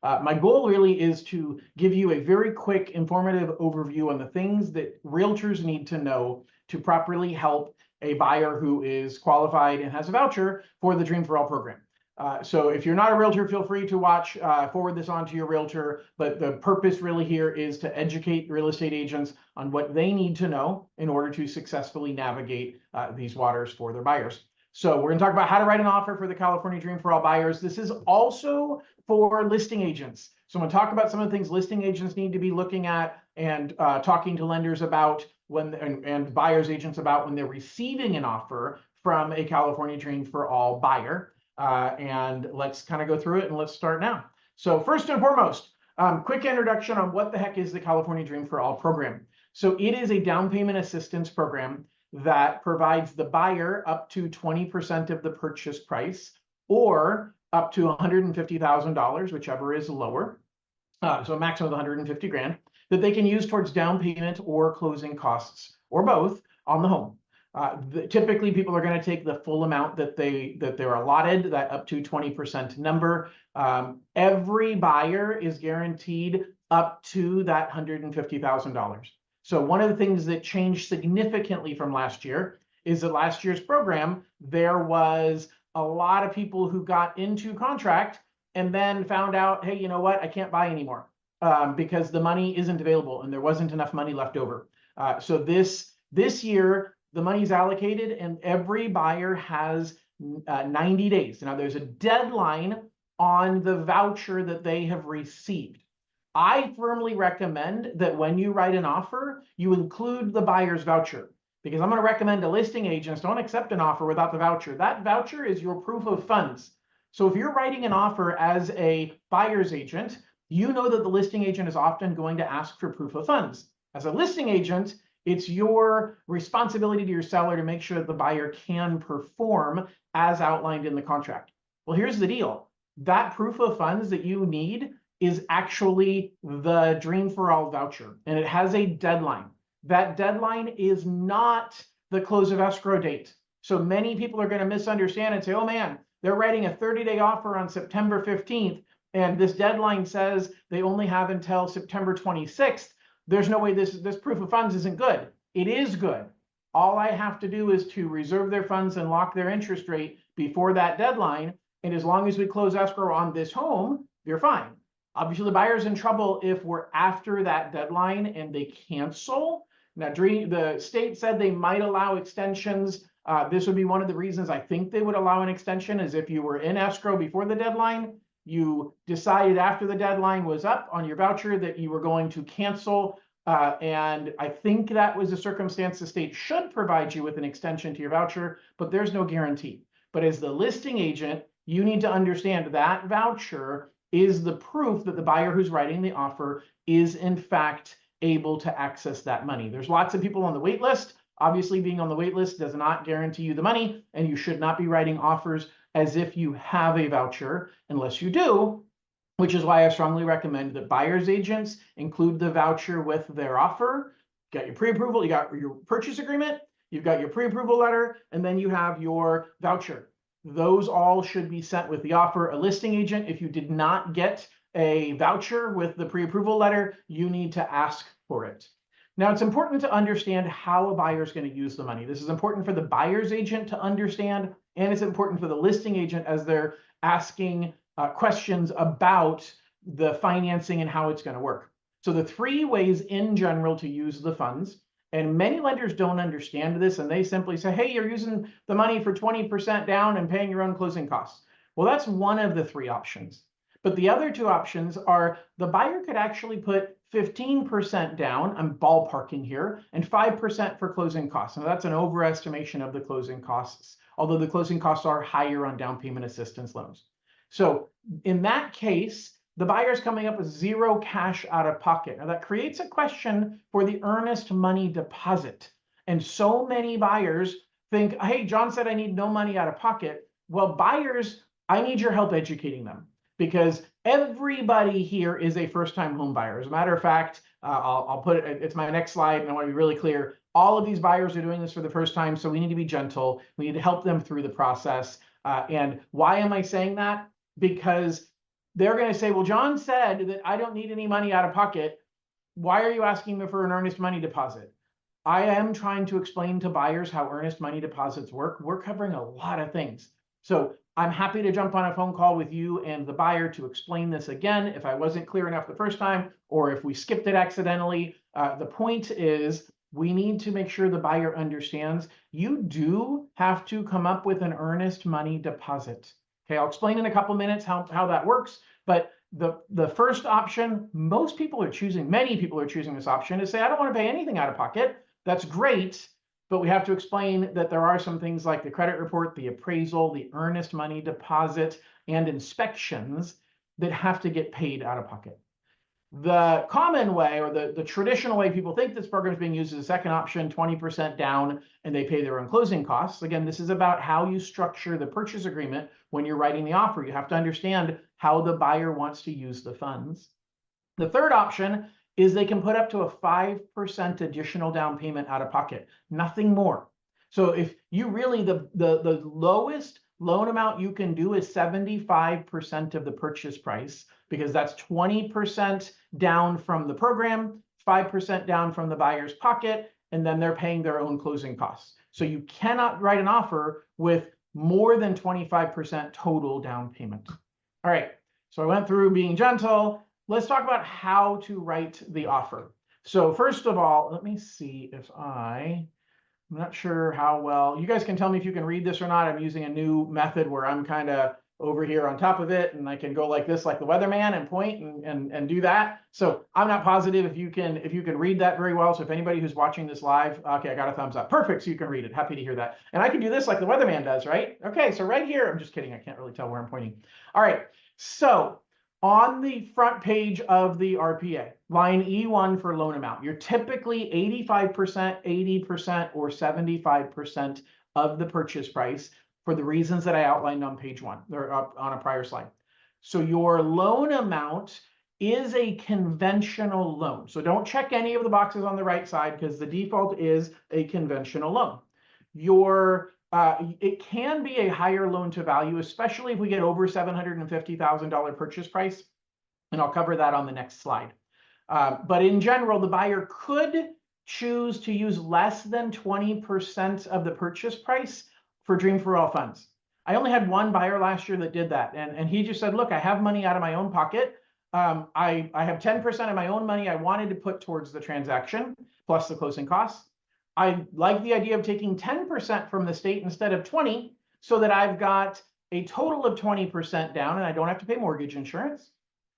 My goal really is to give you a very quick, informative overview on the things that realtors need to know to properly help a buyer who is qualified and has a voucher for the Dream for All program. So if you're not a realtor, feel free to watch, forward this on to your realtor. But the purpose really here is to educate real estate agents on what they need to know in order to successfully navigate these waters for their buyers. So we're going to talk about how to write an offer for the California Dream for All buyers. This is also for listing agents. So I'm going to talk about some of the things listing agents need to be looking at and talking to lenders about and buyers agents about when they're receiving an offer from a California Dream for All buyer. And let's kind of go through it, and let's start now. So first and foremost, quick introduction on what the heck is the California Dream for All program. So it is a down payment assistance program that provides the buyer up to 20% of the purchase price or up to $150,000, whichever is lower. So a maximum of 150 grand that they can use towards down payment or closing costs or both on the home. Typically, people are going to take the full amount that they're allotted, that up to 20% number. Every buyer is guaranteed up to that $150,000. So one of the things that changed significantly from last year is that last year's program, there was a lot of people who got into contract and then found out, hey, you know what, I can't buy anymore because the money isn't available and there wasn't enough money left over. So this year, the money's allocated and every buyer has 90 days. Now there's a deadline on the voucher that they have received. I firmly recommend that when you write an offer, you include the buyer's voucher, because I'm going to recommend to listing agents don't accept an offer without the voucher. That voucher is your proof of funds. So if you're writing an offer as a buyer's agent, you know that the listing agent is often going to ask for proof of funds. As a listing agent, it's your responsibility to your seller to make sure that the buyer can perform as outlined in the contract. Well, here's the deal. That proof of funds that you need is actually the Dream for All voucher, and it has a deadline. That deadline is not the close of escrow date. So many people are going to misunderstand and say, oh man, they're writing a 30-day offer on September 15th, and this deadline says they only have until September 26th. There's no way this proof of funds isn't good. It is good. All I have to do is to reserve their funds and lock their interest rate before that deadline. And as long as we close escrow on this home, you're fine. Obviously, the buyer's in trouble if we're after that deadline and they cancel. Now, the state said they might allow extensions. This would be one of the reasons I think they would allow an extension, is if you were in escrow before the deadline, you decided after the deadline was up on your voucher that you were going to cancel. And I think that was a circumstance the state should provide you with an extension to your voucher, but there's no guarantee. But as the listing agent, you need to understand that voucher is the proof that the buyer who's writing the offer is in fact able to access that money. There's lots of people on the wait list. Obviously, being on the wait list does not guarantee you the money, and you should not be writing offers as if you have a voucher unless you do, which is why I strongly recommend that buyer's agents include the voucher with their offer. You got your pre-approval, you got your purchase agreement, you've got your pre-approval letter, and then you have your voucher. Those all should be sent with the offer. A listing agent, if you did not get a voucher with the pre-approval letter, you need to ask for it. Now, it's important to understand how a buyer is going to use the money. This is important for the buyer's agent to understand, and it's important for the listing agent as they're asking questions about the financing and how it's going to work. So the three ways in general to use the funds, and many lenders don't understand this, and they simply say, hey, you're using the money for 20% down and paying your own closing costs. Well, that's one of the three options. But the other two options are the buyer could actually put 15% down, I'm ballparking here, and 5% for closing costs. Now that's an overestimation of the closing costs, although the closing costs are higher on down payment assistance loans. So in that case, the buyer's coming up with zero cash out of pocket. Now that creates a question for the earnest money deposit. And so many buyers think, hey, John said I need no money out of pocket. Well, buyers, I need your help educating them, because everybody here is a first-time home buyer. As a matter of fact, I'll put it, it's my next slide, and I want to be really clear. All of these buyers are doing this for the first time, so we need to be gentle. We need to help them through the process. And why am I saying that? Because they're going to say, well, John said that I don't need any money out of pocket. Why are you asking me for an earnest money deposit? I am trying to explain to buyers how earnest money deposits work. We're covering a lot of things. So I'm happy to jump on a phone call with you and the buyer to explain this again if I wasn't clear enough the first time, or if we skipped it accidentally. The point is, we need to make sure the buyer understands you do have to come up with an earnest money deposit. Okay, I'll explain in a couple minutes how that works, but the first option, most people are choosing, many people are choosing this option, is say, I don't want to pay anything out of pocket. That's great, but we have to explain that there are some things like the credit report, the appraisal, the earnest money deposit, and inspections that have to get paid out of pocket. The common way, or the traditional way people think this program is being used, is the second option, 20% down, and they pay their own closing costs. Again, this is about how you structure the purchase agreement when you're writing the offer. You have to understand how the buyer wants to use the funds. The third option is they can put up to a 5% additional down payment out of pocket, nothing more. So if you really, the lowest loan amount you can do is 75% of the purchase price, because that's 20% down from the program, 5% down from the buyer's pocket, and then they're paying their own closing costs. So you cannot write an offer with more than 25% total down payment. All right, so I went through being gentle. Let's talk about how to write the offer. So first of all, let me see if I'm not sure how well, you guys can tell me if you can read this or not. I'm using a new method where I'm kind of over here on top of it, and I can go like this, like the weatherman, and point and do that. So I'm not positive if you can read that very well. So if anybody who's watching this live, okay, I got a thumbs up. Perfect, so you can read it. Happy to hear that. And I can do this like the weatherman does, right? Okay, so right here, I'm just kidding. I can't really tell where I'm pointing. All right, so on the front page of the RPA, line E1 for loan amount, you're typically 85%, 80%, or 75% of the purchase price for the reasons that I outlined on page 1, or up on a prior slide. So your loan amount is a conventional loan. So don't check any of the boxes on the right side, because the default is a conventional loan. It can be a higher loan to value, especially if we get over $750,000 purchase price, and I'll cover that on the next slide. But in general, the buyer could choose to use less than 20% of the purchase price for Dream for All funds. I only had one buyer last year that did that, and he just said, look, I have money out of my own pocket. I have 10% of my own money I wanted to put towards the transaction, plus the closing costs. I like the idea of taking 10% from the state instead of 20, so that I've got a total of 20% down and I don't have to pay mortgage insurance.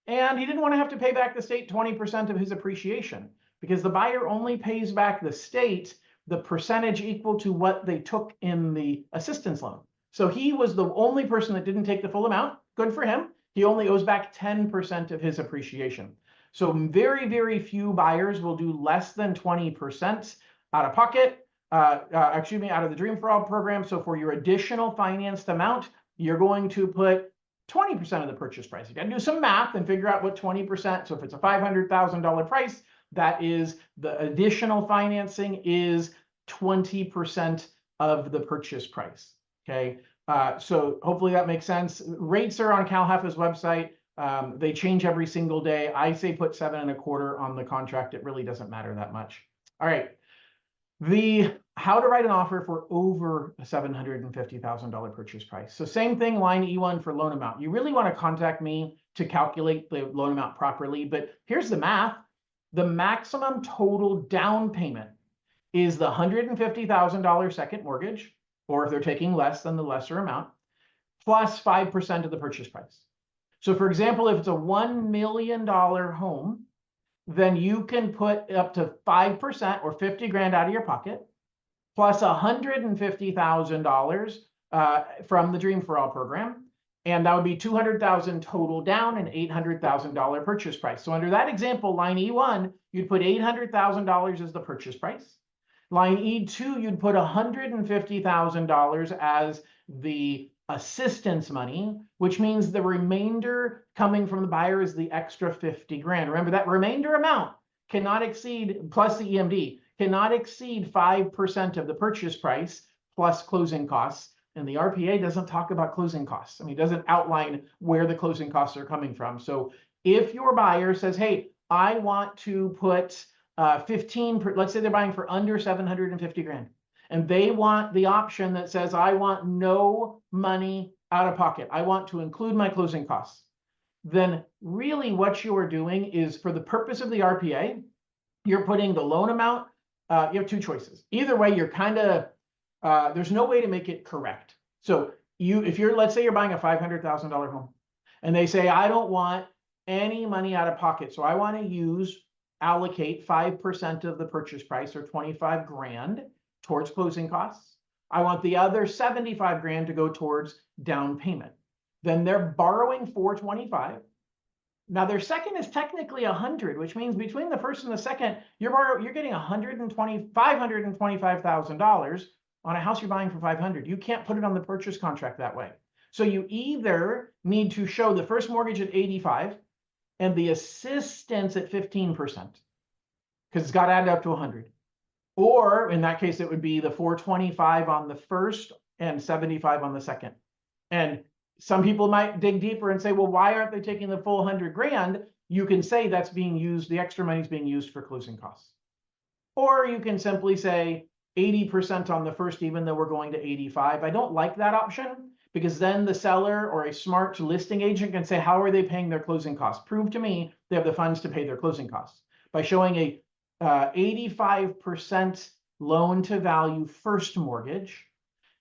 And he didn't want to have to pay back the state 20% of his appreciation, because the buyer only pays back the state the percentage equal to what they took in the assistance loan. So he was the only person that didn't take the full amount. Good for him. He only owes back 10% of his appreciation. So very, very few buyers will do less than 20% out of pocket, out of the Dream for All program. So for your additional financed amount, you're going to put 20% of the purchase price. You got to do some math and figure out what 20%. So if it's a $500,000 price, that is, the additional financing is 20% of the purchase price. Okay, so hopefully that makes sense. Rates are on CalHFA's website. They change every single day. I say put 7.25 on the contract. It really doesn't matter that much. All right. How to write an offer for over a $750,000 purchase price. So same thing, line E1 for loan amount. You really want to contact me to calculate the loan amount properly, but here's the math. The maximum total down payment is the $150,000 second mortgage, or if they're taking less than the lesser amount, plus 5% of the purchase price. So for example, if it's a $1 million home, then you can put up to 5% or 50 grand out of your pocket, plus $150,000 from the Dream for All program. And that would be $200,000 total down and $800,000 purchase price. So under that example, line E1, you'd put $800,000 as the purchase price. Line E2, you'd put $150,000 as the assistance money, which means the remainder coming from the buyer is the extra 50 grand. Remember, that remainder amount cannot exceed, plus the EMD, cannot exceed 5% of the purchase price plus closing costs. And the RPA doesn't talk about closing costs. I mean, it doesn't outline where the closing costs are coming from. So if your buyer says, hey, I want to put 15, let's say they're buying for under 750 grand, and they want the option that says, I want no money out of pocket. I want to include my closing costs. Then really what you are doing is, for the purpose of the RPA, you're putting the loan amount, you have two choices. Either way, you're kind of, there's no way to make it correct. So if you're, let's say you're buying a $500,000 home, and they say, I don't want any money out of pocket. So I want to allocate 5% of the purchase price, or 25 grand, towards closing costs. I want the other 75 grand to go towards down payment. Then they're borrowing 425. Now their second is technically 100, which means between the first and the second, you're getting $525,000 on a house you're buying for 500. You can't put it on the purchase contract that way. So you either need to show the first mortgage at 85 and the assistance at 15%, because it's got to add up to 100. Or in that case, it would be the 425 on the first and 75 on the second. And some people might dig deeper and say, well, why aren't they taking the full 100 grand? You can say that's being used, the extra money is being used for closing costs. Or you can simply say 80% on the first, even though we're going to 85. I don't like that option, because then the seller or a smart listing agent can say, how are they paying their closing costs? Prove to me they have the funds to pay their closing costs. By showing a 85% loan to value first mortgage,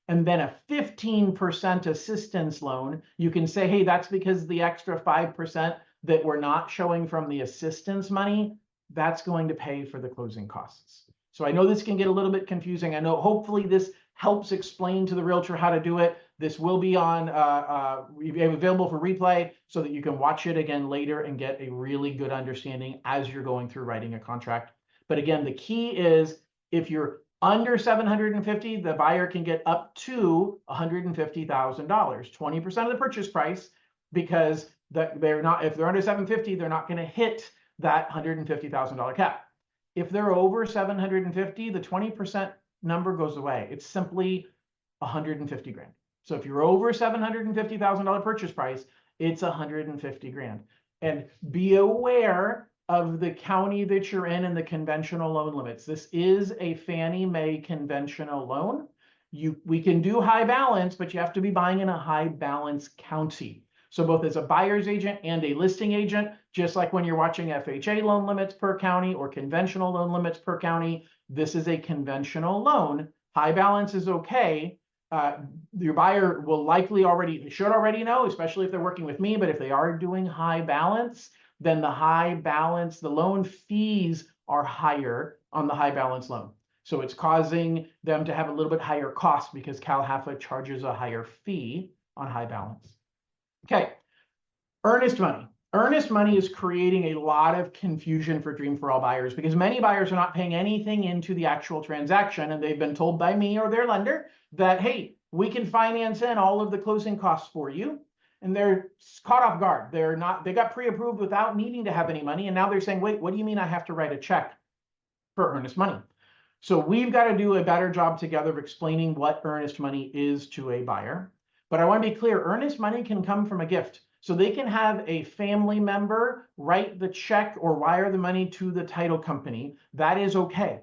and then a 15% assistance loan, you can say, hey, that's because the extra 5% that we're not showing from the assistance money, that's going to pay for the closing costs. So I know this can get a little bit confusing. I know hopefully this helps explain to the realtor how to do it. This will be on available for replay so that you can watch it again later and get a really good understanding as you're going through writing a contract. But again, the key is, if you're under 750, the buyer can get up to $150,000, 20% of the purchase price, because they're not, if they're under 750, they're not going to hit that $150,000 cap. If they're over 750, the 20% number goes away. It's simply 150 grand. So if you're over $750,000 purchase price, it's 150 grand. And be aware of the county that you're in and the conventional loan limits. This is a Fannie Mae conventional loan. We can do high balance, but you have to be buying in a high balance county. So both as a buyer's agent and a listing agent, just like when you're watching FHA loan limits per county or conventional loan limits per county, this is a conventional loan. High balance is okay. Your buyer will likely should already know, especially if they're working with me, but if they are doing high balance, then the high balance, the loan fees are higher on the high balance loan. So it's causing them to have a little bit higher cost, because CalHFA charges a higher fee on high balance. Okay, earnest money. Earnest money is creating a lot of confusion for Dream for All buyers, because many buyers are not paying anything into the actual transaction, and they've been told by me or their lender that, hey, we can finance in all of the closing costs for you. And they're caught off guard. They got pre-approved without needing to have any money. And now they're saying, wait, what do you mean I have to write a check for earnest money? So we've got to do a better job together of explaining what earnest money is to a buyer. But I want to be clear, earnest money can come from a gift. So they can have a family member write the check or wire the money to the title company. That is okay.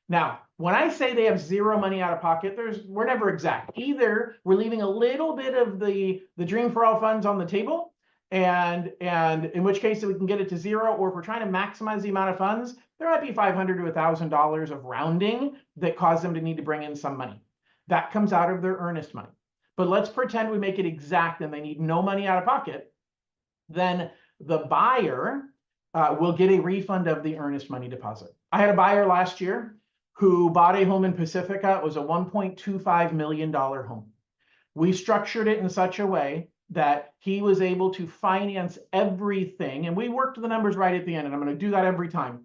Now, when I say they have zero money out of pocket, we're never exact. Either we're leaving a little bit of the Dream for All funds on the table, and in which case we can get it to zero, or if we're trying to maximize the amount of funds, there might be $500 to $1,000 of rounding that cause them to need to bring in some money. That comes out of their earnest money. But let's pretend we make it exact and they need no money out of pocket. Then the buyer will get a refund of the earnest money deposit. I had a buyer last year who bought a home in Pacifica. It was a $1.25 million home. We structured it in such a way that he was able to finance everything. And we worked the numbers right at the end. And I'm going to do that every time.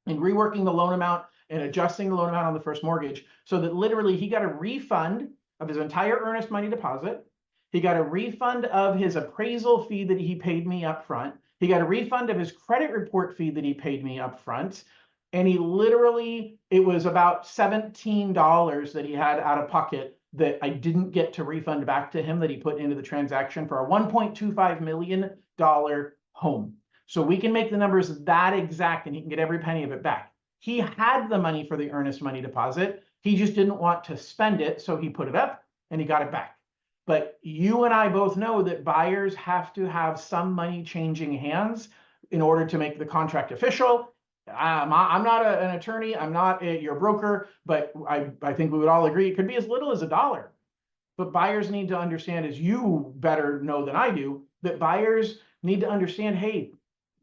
And reworking the loan amount and adjusting the loan amount on the first mortgage, so that literally he got a refund of his entire earnest money deposit. He got a refund of his appraisal fee that he paid me up front. He got a refund of his credit report fee that he paid me up front. And he literally, it was about $17 that he had out of pocket that I didn't get to refund back to him that he put into the transaction for a $1.25 million home. So we can make the numbers that exact and he can get every penny of it back. He had the money for the earnest money deposit. He just didn't want to spend it, so he put it up and he got it back. But you and I both know that buyers have to have some money changing hands in order to make the contract official. I'm not an attorney, I'm not your broker, but I think we would all agree it could be as little as $1. But buyers need to understand, as you better know than I do, that buyers need to understand, hey,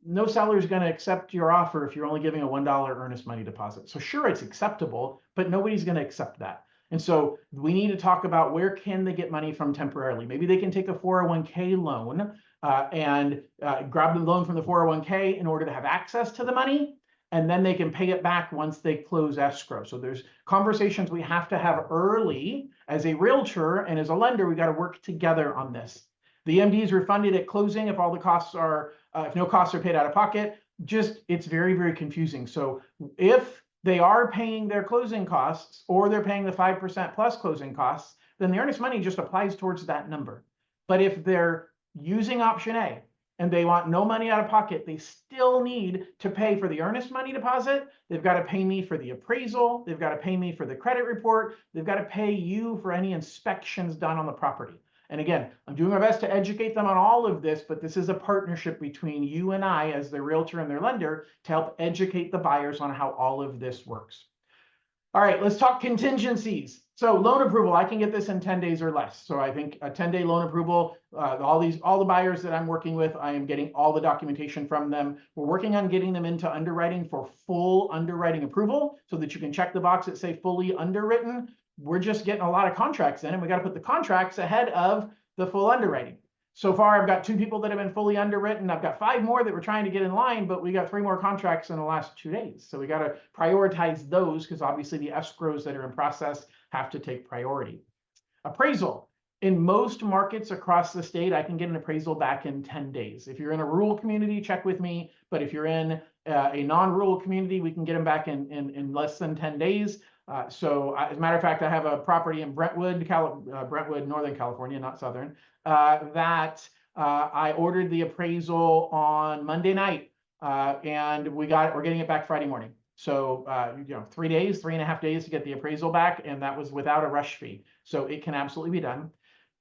no seller is going to accept your offer if you're only giving a $1 earnest money deposit. So sure, it's acceptable, but nobody's going to accept that. And so we need to talk about where can they get money from temporarily. Maybe they can take a 401k loan and grab the loan from the 401k in order to have access to the money. And then they can pay it back once they close escrow. So there's conversations we have to have early as a realtor and as a lender. We got to work together on this. The MD is refunded at closing if all the costs are, if no costs are paid out of pocket. It's very, very confusing. So if they are paying their closing costs or they're paying the 5% plus closing costs, then the earnest money just applies towards that number. But if they're using option A and they want no money out of pocket, they still need to pay for the earnest money deposit. They've got to pay me for the appraisal. They've got to pay me for the credit report. They've got to pay you for any inspections done on the property. And again, I'm doing my best to educate them on all of this, but this is a partnership between you and I as their realtor and their lender to help educate the buyers on how all of this works. All right, let's talk contingencies. So loan approval, I can get this in 10 days or less. So I think a 10-day loan approval, all the buyers that I'm working with, I am getting all the documentation from them. We're working on getting them into underwriting for full underwriting approval so that you can check the box that say fully underwritten. We're just getting a lot of contracts in and we got to put the contracts ahead of the full underwriting. So far, I've got 2 people that have been fully underwritten. I've got 5 more that we're trying to get in line, but we got 3 more contracts in the last 2 days. So we got to prioritize those because obviously the escrows that are in process have to take priority. Appraisal. In most markets across the state, I can get an appraisal back in 10 days. If you're in a rural community, check with me. But if you're in a non-rural community, we can get them back in less than 10 days. So as a matter of fact, I have a property in Brentwood, Northern California, not Southern, that I ordered the appraisal on Monday night, and we're getting it back Friday morning. So 3 days, 3.5 days to get the appraisal back, and that was without a rush fee. So it can absolutely be done.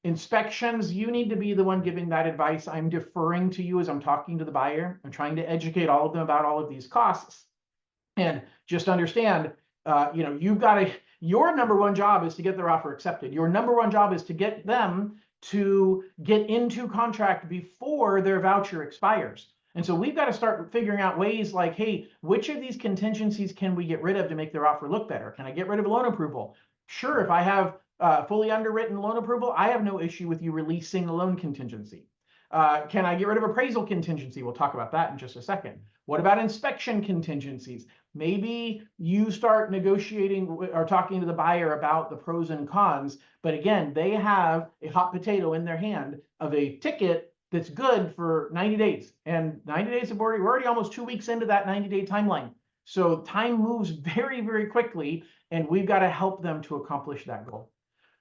Inspections, you need to be the one giving that advice. I'm deferring to you as I'm talking to the buyer. I'm trying to educate all of them about all of these costs. And just understand, your number one job is to get their offer accepted. Your number one job is to get them to get into contract before their voucher expires. And so we've got to start figuring out ways like, hey, which of these contingencies can we get rid of to make their offer look better? Can I get rid of loan approval? Sure, if I have fully underwritten loan approval, I have no issue with you releasing the loan contingency. Can I get rid of appraisal contingency? We'll talk about that in just a second. What about inspection contingencies? Maybe you start negotiating or talking to the buyer about the pros and cons, but again, they have a hot potato in their hand of a ticket that's good for 90 days. And 90 days we're already almost 2 weeks into that 90-day timeline. So time moves very, very quickly, and we've got to help them to accomplish that goal.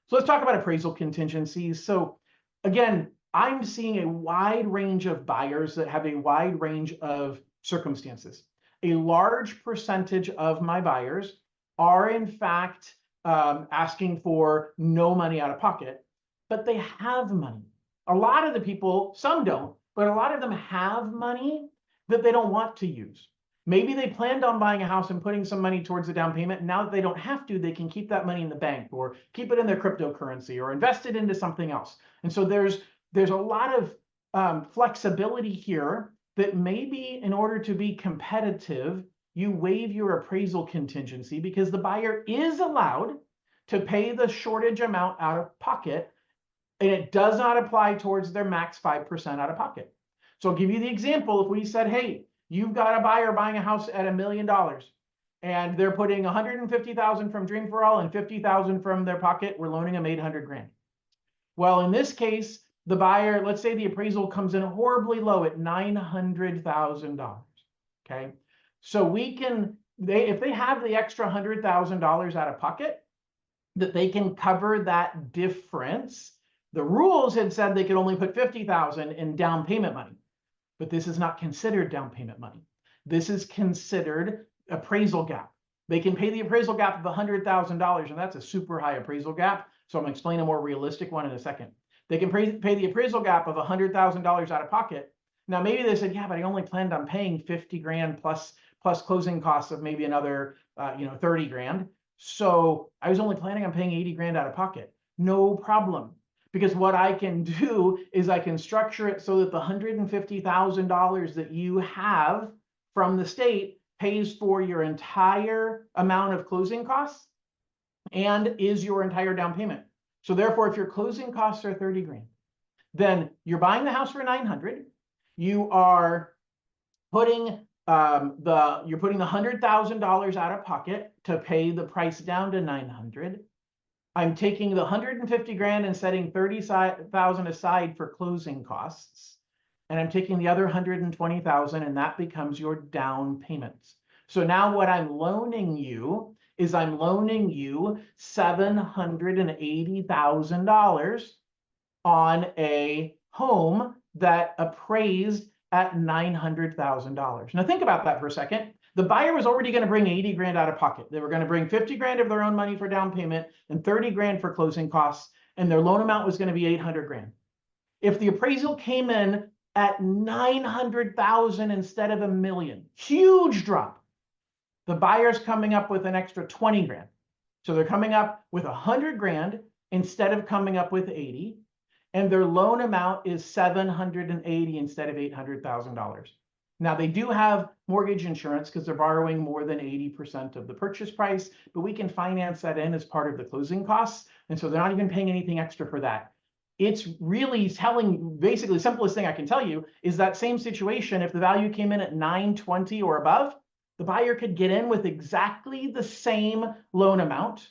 So let's talk about appraisal contingencies. So again, I'm seeing a wide range of buyers that have a wide range of circumstances. A large percentage of my buyers are in fact asking for no money out of pocket, but they have money. A lot of the people, some don't, but a lot of them have money that they don't want to use. Maybe they planned on buying a house and putting some money towards the down payment. And now that they don't have to, they can keep that money in the bank or keep it in their cryptocurrency or invest it into something else. And so there's a lot of flexibility here that maybe in order to be competitive, you waive your appraisal contingency because the buyer is allowed to pay the shortage amount out of pocket, and it does not apply towards their max 5% out of pocket. So I'll give you the example. If we said, hey, you've got a buyer buying a house at $1 million and they're putting $150,000 from Dream for All and $50,000 from their pocket, we're loaning them $800,000. Well, in this case, the buyer, let's say the appraisal comes in horribly low at $900,000. Okay, so we can, if they have the extra $100,000 out of pocket, that they can cover that difference. The rules had said they could only put $50,000 in down payment money, but this is not considered down payment money. This is considered appraisal gap. They can pay the appraisal gap of $100,000, and that's a super high appraisal gap. So I'm going to explain a more realistic one in a second. They can pay the appraisal gap of $100,000 out of pocket. Now, maybe they said, yeah, but I only planned on paying 50 grand plus closing costs of maybe another 30 grand. So I was only planning on paying 80 grand out of pocket. No problem. Because what I can do is I can structure it so that the $150,000 that you have from the state pays for your entire amount of closing costs and is your entire down payment. So therefore, if your closing costs are 30 grand, then you're buying the house for 900. You are putting you're putting the $100,000 out of pocket to pay the price down to 900. I'm taking the 150 grand and setting 30,000 aside for closing costs. And I'm taking the other 120,000 and that becomes your down payment. So now what I'm loaning you is I'm loaning you $780,000 on a home that appraised at $900,000. Now think about that for a second. The buyer was already going to bring 80 grand out of pocket. They were going to bring 50 grand of their own money for down payment and 30 grand for closing costs, and their loan amount was going to be 800 grand. If the appraisal came in at 900,000 instead of $1 million, huge drop. The buyer's coming up with an extra 20 grand. So they're coming up with 100 grand instead of coming up with 80, and their loan amount is 780 instead of $800,000. Now they do have mortgage insurance because they're borrowing more than 80% of the purchase price, but we can finance that in as part of the closing costs. And so they're not even paying anything extra for that. It's really telling, basically the simplest thing I can tell you is that same situation, if the value came in at 920 or above, the buyer could get in with exactly the same loan amount,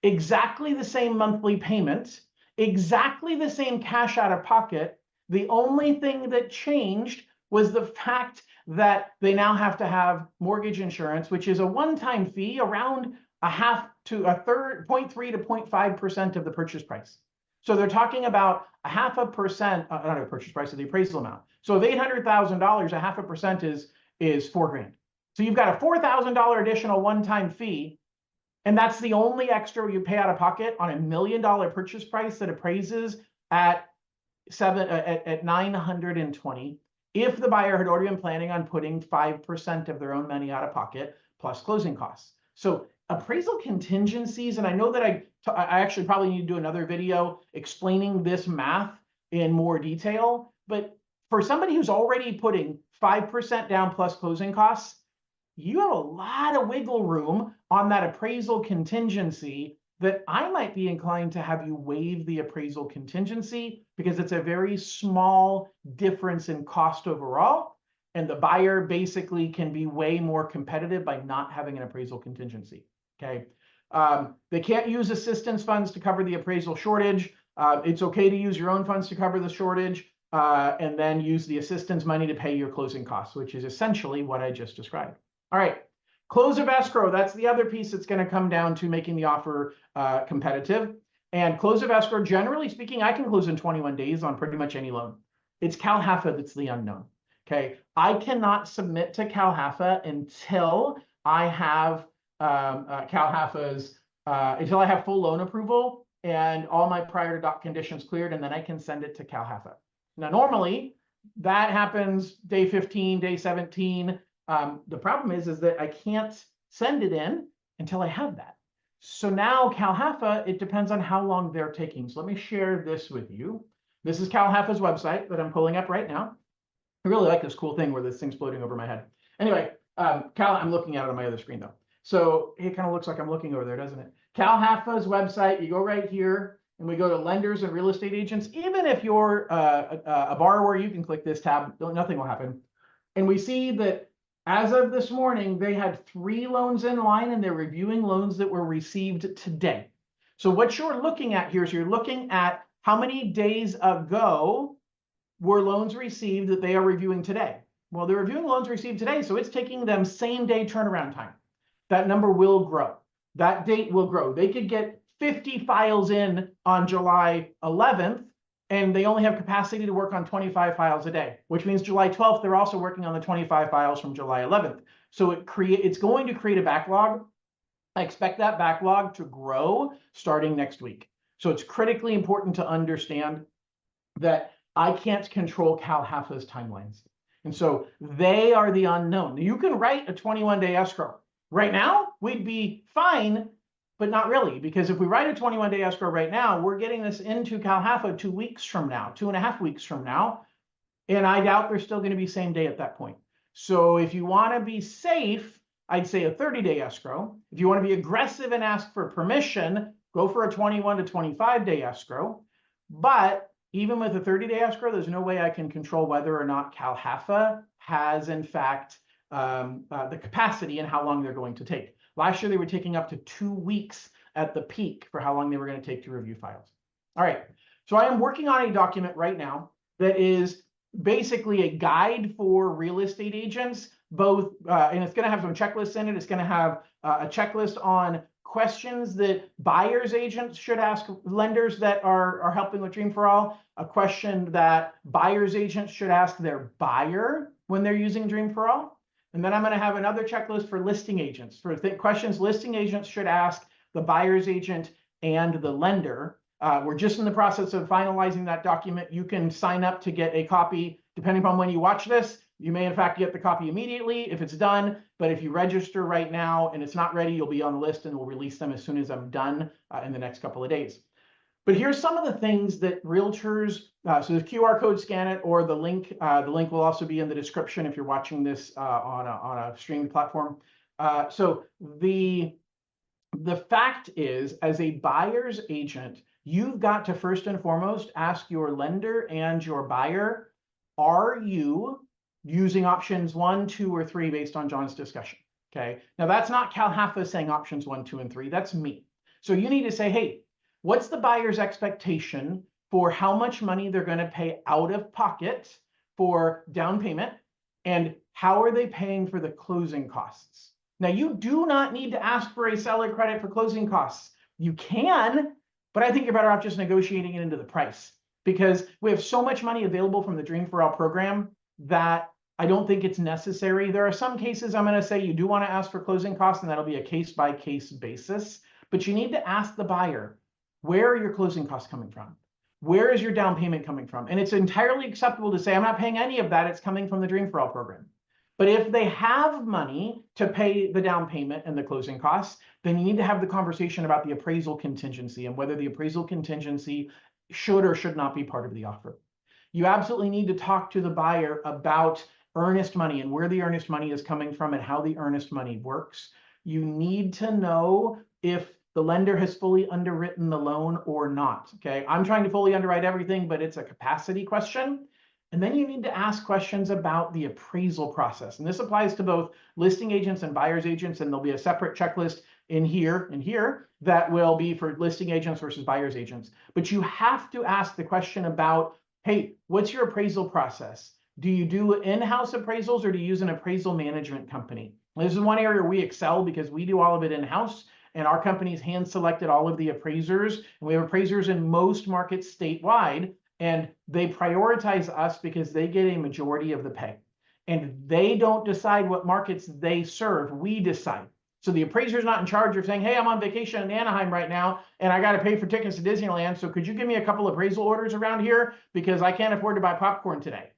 exactly the same monthly payment, exactly the same cash out of pocket. The only thing that changed was the fact that they now have to have mortgage insurance, which is a one-time fee around 0.5 to 0.3 to 0.5% of the purchase price. So they're talking about 0.5%, not a purchase price, of the appraisal amount. So of $800,000, 0.5% is $4 grand. So you've got a $4,000 additional one-time fee, and that's the only extra you pay out of pocket on $1 million purchase price that appraises at 920. If the buyer had already been planning on putting 5% of their own money out of pocket plus closing costs. So appraisal contingencies, and I know that I actually probably need to do another video explaining this math in more detail, but for somebody who's already putting 5% down plus closing costs, you have a lot of wiggle room on that appraisal contingency that I might be inclined to have you waive the appraisal contingency because it's a very small difference in cost overall. And the buyer basically can be way more competitive by not having an appraisal contingency, okay? They can't use assistance funds to cover the appraisal shortage. It's okay to use your own funds to cover the shortage and then use the assistance money to pay your closing costs, which is essentially what I just described. All right. Close of escrow, that's the other piece that's going to come down to making the offer competitive. And close of escrow, generally speaking, I can close in 21 days on pretty much any loan. It's CalHFA that's the unknown. Okay, I cannot submit to CalHFA until I have CalHFA's, until I have full loan approval and all my prior doc conditions cleared, and then I can send it to CalHFA. Now, normally that happens day 15, day 17. The problem is that I can't send it in until I have that. So now CalHFA, it depends on how long they're taking. So let me share this with you. This is CalHFA's website that I'm pulling up right now. I really like this cool thing where this thing's floating over my head. Anyway, I'm looking at it on my other screen though. So it kind of looks like I'm looking over there, doesn't it? CalHFA's website, you go right here and we go to lenders and real estate agents. Even if you're a borrower, you can click this tab, nothing will happen. And we see that as of this morning, they had 3 loans in line and they're reviewing loans that were received today. So what you're looking at here is you're looking at how many days ago were loans received that they are reviewing today. Well, they're reviewing loans received today, so it's taking them same day turnaround time. That number will grow. That date will grow. They could get 50 files in on July 11th, and they only have capacity to work on 25 files a day, which means July 12th, they're also working on the 25 files from July 11th. So it's going to create a backlog. I expect that backlog to grow starting next week. So it's critically important to understand that I can't control CalHFA's timelines. And so they are the unknown. You can write a 21-day escrow. Right now, we'd be fine, but not really, because if we write a 21-day escrow right now, we're getting this into CalHFA 2 weeks from now, 2.5 weeks from now, and I doubt they're still going to be same day at that point. So if you want to be safe, I'd say a 30-day escrow. If you want to be aggressive and ask for permission, go for a 21 to 25-day escrow. But even with a 30-day escrow, there's no way I can control whether or not CalHFA has, in fact, the capacity and how long they're going to take. Last year, they were taking up to 2 weeks at the peak for how long they were going to take to review files. All right, so I am working on a document right now that is basically a guide for real estate agents, both, and it's going to have some checklists in it. It's going to have a checklist on questions that buyers agents should ask lenders that are helping with Dream for All, a question that buyers agents should ask their buyer when they're using Dream for All. And then I'm going to have another checklist for listing agents, for questions listing agents should ask the buyer's agent and the lender. We're just in the process of finalizing that document. You can sign up to get a copy, depending upon when you watch this. You may, in fact, get the copy immediately if it's done. But if you register right now and it's not ready, you'll be on the list, and we'll release them as soon as I'm done in the next couple of days. But here's some of the things that realtors, so the QR code, scan it, or the link will also be in the description if you're watching this on a streamed platform. So the fact is, as a buyer's agent, you've got to first and foremost ask your lender and your buyer, are you using options 1, 2, or 3 based on John's discussion? Okay. Now that's not CalHFA saying options 1, 2, and 3. That's me. So you need to say, hey, what's the buyer's expectation for how much money they're going to pay out of pocket for down payment, and how are they paying for the closing costs? Now, you do not need to ask for a seller credit for closing costs. You can, but I think you're better off just negotiating it into the price, because we have so much money available from the Dream for All program that I don't think it's necessary. There are some cases I'm going to say you do want to ask for closing costs, and that'll be a case-by-case basis. But you need to ask the buyer, where are your closing costs coming from? Where is your down payment coming from? And it's entirely acceptable to say, I'm not paying any of that. It's coming from the Dream for All program. But if they have money to pay the down payment and the closing costs, then you need to have the conversation about the appraisal contingency and whether the appraisal contingency should or should not be part of the offer. You absolutely need to talk to the buyer about earnest money and where the earnest money is coming from and how the earnest money works. You need to know if the lender has fully underwritten the loan or not. Okay, I'm trying to fully underwrite everything, but it's a capacity question. And then you need to ask questions about the appraisal process. And this applies to both listing agents and buyer's agents. And there'll be a separate checklist in here that will be for listing agents versus buyer's agents. But you have to ask the question about, hey, what's your appraisal process? Do you do in-house appraisals, or do you use an appraisal management company? This is one area we excel because we do all of it in-house, and our company's hand-selected all of the appraisers. And we have appraisers in most markets statewide, and they prioritize us because they get a majority of the pay. And they don't decide what markets they serve. We decide. So the appraiser's not in charge of saying, hey, I'm on vacation in Anaheim right now, and I got to pay for tickets to Disneyland. So could you give me a couple appraisal orders around here because I can't afford to buy popcorn today?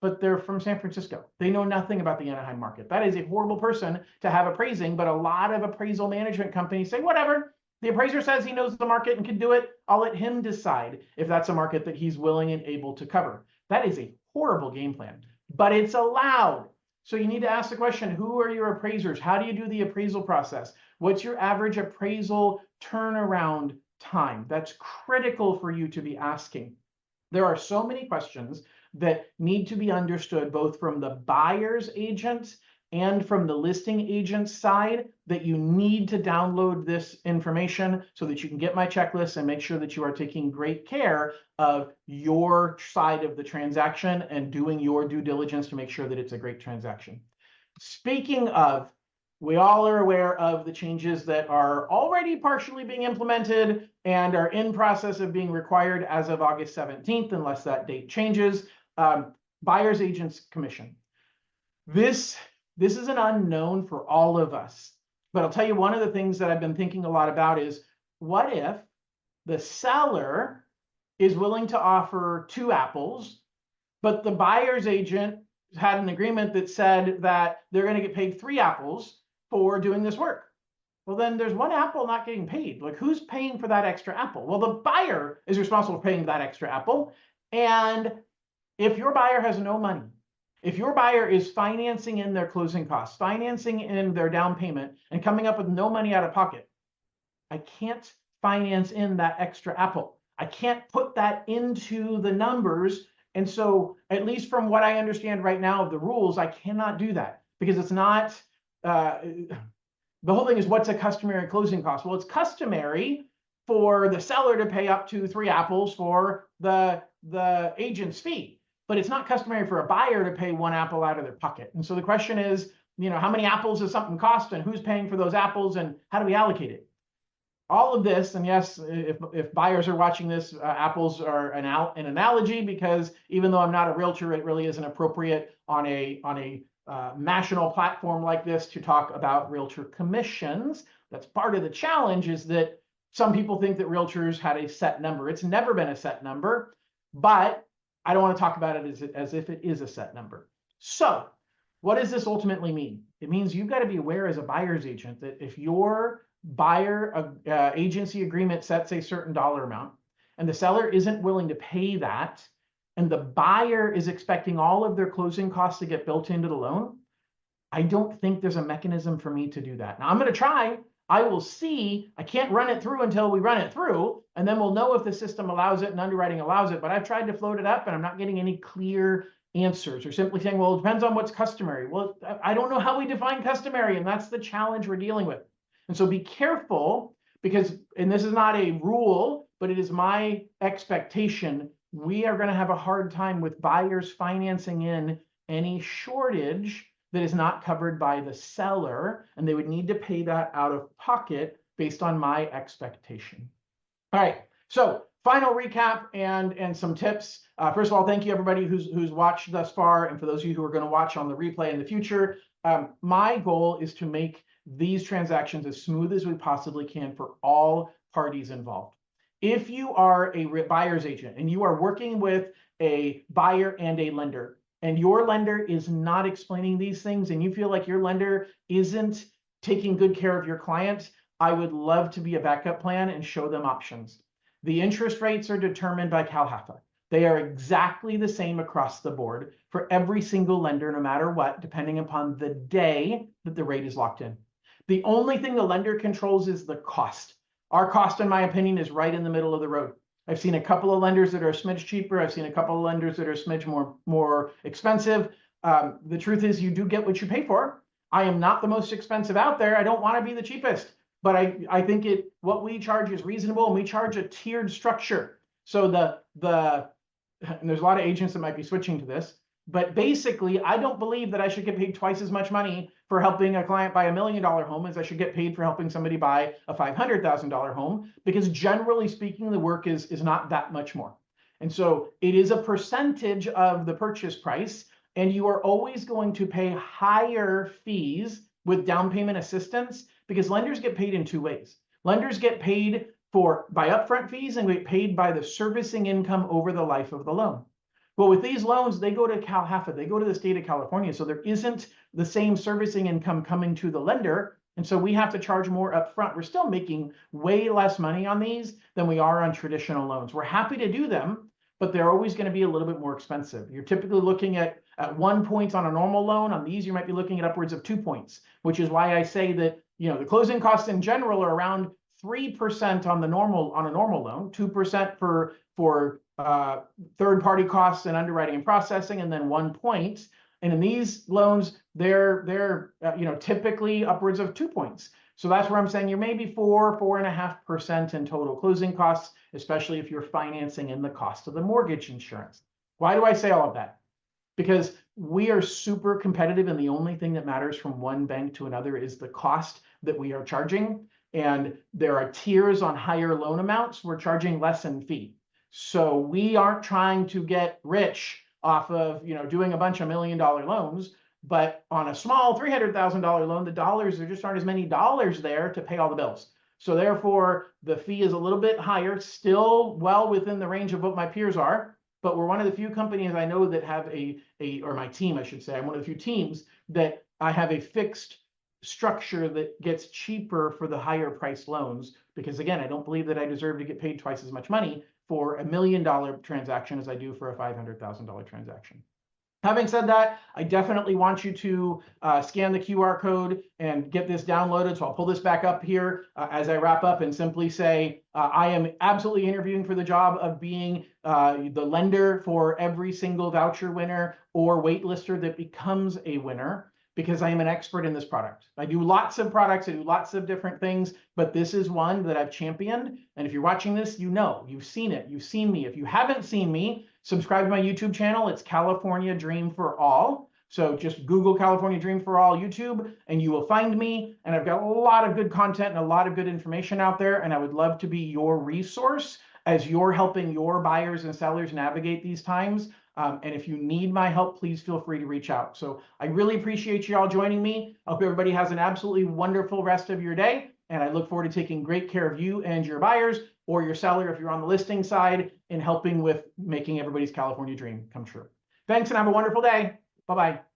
But they're from San Francisco. They know nothing about the Anaheim market. That is a horrible person to have appraising, but a lot of appraisal management companies say, whatever, the appraiser says he knows the market and can do it. I'll let him decide if that's a market that he's willing and able to cover. That is a horrible game plan, but it's allowed. So you need to ask the question, who are your appraisers? How do you do the appraisal process? What's your average appraisal turnaround time? That's critical for you to be asking. There are so many questions that need to be understood both from the buyer's agent and from the listing agent side that you need to download this information so that you can get my checklist and make sure that you are taking great care of your side of the transaction and doing your due diligence to make sure that it's a great transaction. Speaking of We all are aware of the changes that are already partially being implemented and are in process of being required as of August 17th, unless that date changes. Buyer's agents commission. This is an unknown for all of us. But I'll tell you, one of the things that I've been thinking a lot about is, what if the seller is willing to offer 2 apples, but the buyer's agent had an agreement that said that they're going to get paid 3 apples for doing this work? Well, then there's 1 apple not getting paid. Like, who's paying for that extra apple? Well, the buyer is responsible for paying that extra apple. And if your buyer has no money, if your buyer is financing in their closing costs, financing in their down payment, and coming up with no money out of pocket, I can't finance in that extra apple. I can't put that into the numbers. And so, at least from what I understand right now of the rules, I cannot do that, because it's not, the whole thing is, what's a customary closing cost? Well, it's customary for the seller to pay up to 3 apples for the agent's fee, but it's not customary for a buyer to pay 1 apple out of their pocket. And so the question is, how many apples does something cost, and who's paying for those apples, and how do we allocate it? All of this, and yes, if buyers are watching this, apples are an analogy, because even though I'm not a realtor, it really isn't appropriate on a national platform like this to talk about realtor commissions. That's part of the challenge, is that some people think that realtors had a set number. It's never been a set number, but I don't want to talk about it as if it is a set number. So what does this ultimately mean? It means you've got to be aware as a buyer's agent that if your buyer agency agreement sets a certain dollar amount and the seller isn't willing to pay that, and the buyer is expecting all of their closing costs to get built into the loan, I don't think there's a mechanism for me to do that. Now, I'm going to try. I will see. I can't run it through until we run it through, and then we'll know if the system allows it and underwriting allows it. But I've tried to float it up, and I'm not getting any clear answers, or simply saying, well, it depends on what's customary. Well, I don't know how we define customary, and that's the challenge we're dealing with. And so be careful, because, and this is not a rule, but it is my expectation, we are going to have a hard time with buyers financing in any shortage that is not covered by the seller, and they would need to pay that out of pocket based on my expectation. All right, so final recap and some tips. First of all, thank you everybody who's watched thus far, and for those of you who are going to watch on the replay in the future. My goal is to make these transactions as smooth as we possibly can for all parties involved. If you are a buyer's agent and you are working with a buyer and a lender, and your lender is not explaining these things, and you feel like your lender isn't taking good care of your client, I would love to be a backup plan and show them options. The interest rates are determined by CalHFA. They are exactly the same across the board for every single lender, no matter what, depending upon the day that the rate is locked in. The only thing the lender controls is the cost. Our cost, in my opinion, is right in the middle of the road. I've seen a couple of lenders that are a smidge cheaper. I've seen a couple of lenders that are a smidge more expensive. The truth is, you do get what you pay for. I am not the most expensive out there. I don't want to be the cheapest, but I think what we charge is reasonable, and we charge a tiered structure. So and there's a lot of agents that might be switching to this, but basically, I don't believe that I should get paid twice as much money for helping a client buy $1 million home as I should get paid for helping somebody buy a $500,000 home, because generally speaking, the work is not that much more. And so it is a percentage of the purchase price, and you are always going to pay higher fees with down payment assistance, because lenders get paid in 2 ways. Lenders get paid by upfront fees and get paid by the servicing income over the life of the loan. Well, with these loans, they go to CalHFA, they go to the state of California, so there isn't the same servicing income coming to the lender, and so we have to charge more upfront. We're still making way less money on these than we are on traditional loans. We're happy to do them, but they're always going to be a little bit more expensive. You're typically looking at 1 point on a normal loan. On these, you might be looking at upwards of 2 points, which is why I say that the closing costs in general are around 3% on a normal loan, 2% for third-party costs and underwriting and processing, and then 1 point. And in these loans, they're typically upwards of 2 points. So that's where I'm saying you're maybe 4.5% in total closing costs, especially if you're financing in the cost of the mortgage insurance. Why do I say all of that? Because we are super competitive, and the only thing that matters from one bank to another is the cost that we are charging. And there are tiers on higher loan amounts. We're charging less in fee. So we aren't trying to get rich off of, doing a bunch of $1 million loans. But on a small $300,000 loan, the dollars, there just aren't as many dollars there to pay all the bills. So therefore, the fee is a little bit higher, still well within the range of what my peers are. But we're one of the few companies I know that have or my team, I should say, I'm one of the few teams that I have a fixed structure that gets cheaper for the higher price loans. Because again, I don't believe that I deserve to get paid twice as much money for $1 million transaction as I do for a $500,000 transaction. Having said that, I definitely want you to scan the QR code and get this downloaded. So I'll pull this back up here as I wrap up and simply say, I am absolutely interviewing for the job of being the lender for every single voucher winner or waitlister that becomes a winner, because I am an expert in this product. I do lots of products, I do lots of different things, but this is one that I've championed. And if you're watching this, you've seen it, you've seen me. If you haven't seen me, subscribe to my YouTube channel. It's California Dream for All. So just Google California Dream for All YouTube and you will find me. And I've got a lot of good content and a lot of good information out there. And I would love to be your resource as you're helping your buyers and sellers navigate these times. And if you need my help, please feel free to reach out. So I really appreciate you all joining me. I hope everybody has an absolutely wonderful rest of your day. And I look forward to taking great care of you and your buyers, or your seller if you're on the listing side, in helping with making everybody's California dream come true. Thanks and have a wonderful day. Bye-bye.